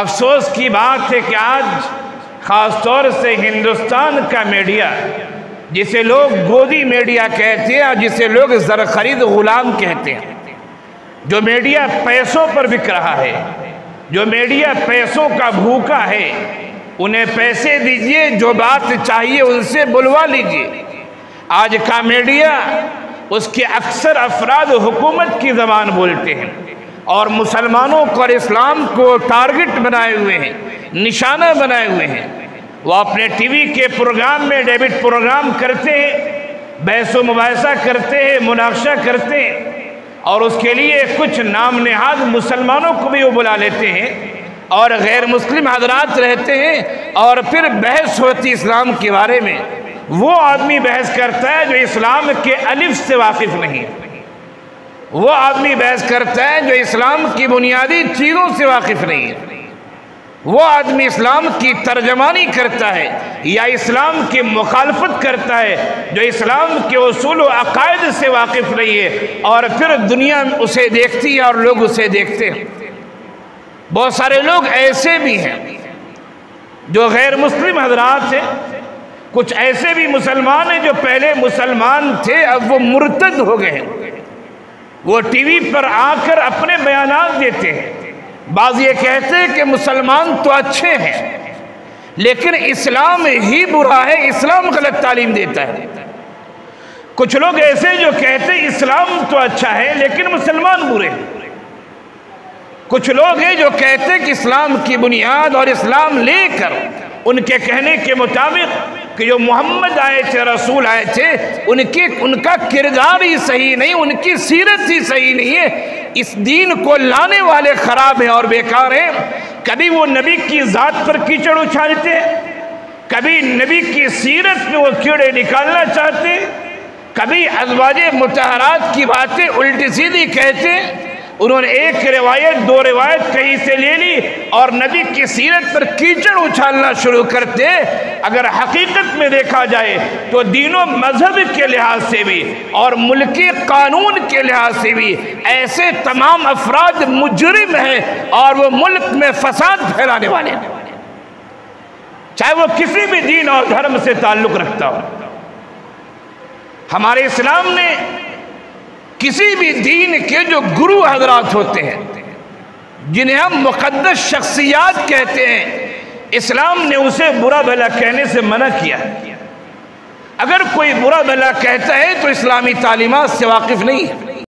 افسوس کی بات ہے کہ آج خاص طور سے ہندوستان کا میڈیا، جسے لوگ گودی میڈیا کہتے ہیں اور جسے لوگ زر خرید غلام کہتے ہیں، جو میڈیا پیسوں پر بک رہا ہے، جو میڈیا پیسوں کا بھوکا ہے، انہیں پیسے دیجئے، جو بات چاہیے ان سے بلوا لیجئے۔ آج کا میڈیا، اس کے اکثر افراد حکومت کی زبان بولتے ہیں اور مسلمانوں کو اور اسلام کو ٹارگٹ بنائے ہوئے ہیں، نشانہ بنائے ہوئے ہیں۔ وہ اپنے ٹی وی کے پروگرام میں ڈیبیٹ پروگرام کرتے ہیں، بحث و مباحثہ کرتے ہیں، مناقشہ کرتے ہیں، اور اس کے لیے کچھ نام نہاد مسلمانوں کو بھی وہ بلا لیتے ہیں اور غیر مسلم حضرات رہتے ہیں، اور پھر بحث ہوتی اسلام کے بارے میں۔ وہ آدمی بحث کرتا ہے جو اسلام کے الف سے واقف نہیں ہے، وہ آدمی بحث کرتا ہے جو اسلام کی بنیادی چیزوں سے واقف نہیں ہے، وہ آدمی اسلام کی ترجمانی کرتا ہے یا اسلام کی مخالفت کرتا ہے جو اسلام کے اصول و عقائد سے واقف نہیں ہے، اور پھر دنیا اسے دیکھتی ہے اور لوگ اسے دیکھتے ہیں۔ بہت سارے لوگ ایسے بھی ہیں جو غیر مسلم حضرات ہیں، کچھ ایسے بھی مسلمان ہیں جو پہلے مسلمان تھے اب وہ مرتد ہو گئے ہیں، وہ ٹی وی پر آ کر اپنے بیانات دیتے ہیں۔ بعض یہ کہتے ہیں کہ مسلمان تو اچھے ہیں لیکن اسلام ہی برا ہے، اسلام غلط تعلیم دیتا ہے۔ کچھ لوگ ایسے جو کہتے ہیں اسلام تو اچھا ہے لیکن مسلمان برے ہیں۔ کچھ لوگ ہیں جو کہتے ہیں کہ اسلام کی بنیاد اور اسلام لے کر ان کے کہنے کے مطابق کہ جو محمد آئے تھے، رسول آئے تھے، ان کا کردار ہی صحیح نہیں، ان کی سیرت ہی صحیح نہیں ہے، اس دین کو لانے والے خراب ہیں اور بیکار ہیں۔ کبھی وہ نبی کی ذات پر کیچڑ اچھالتے ہیں، کبھی نبی کی سیرت میں وہ کیڑے نکالنا چاہتے ہیں، کبھی ازواج مطہرات کی باتیں الٹی سیدھی کہتے ہیں۔ انہوں نے ایک روایت دو روایت کہیں سے لے لی اور نبی کی سیرت پر کیچڑ اچھالنا شروع کرتے۔ اگر حقیقت میں دیکھا جائے تو دین و مذہب کے لحاظ سے بھی اور ملکی قانون کے لحاظ سے بھی ایسے تمام افراد مجرم ہیں اور وہ ملک میں فساد پھیلانے والے ہیں، چاہے وہ کسی بھی دین اور دھرم سے تعلق رکھتا ہو۔ ہمارے اسلام نے کسی بھی دین کے جو گرو حضرات ہوتے ہیں، جنہیں ہم مقدس شخصیات کہتے ہیں، اسلام نے اسے برا بھلا کہنے سے منع کیا۔ اگر کوئی برا بھلا کہتا ہے تو اسلامی تعلیمات سے واقف نہیں ہے۔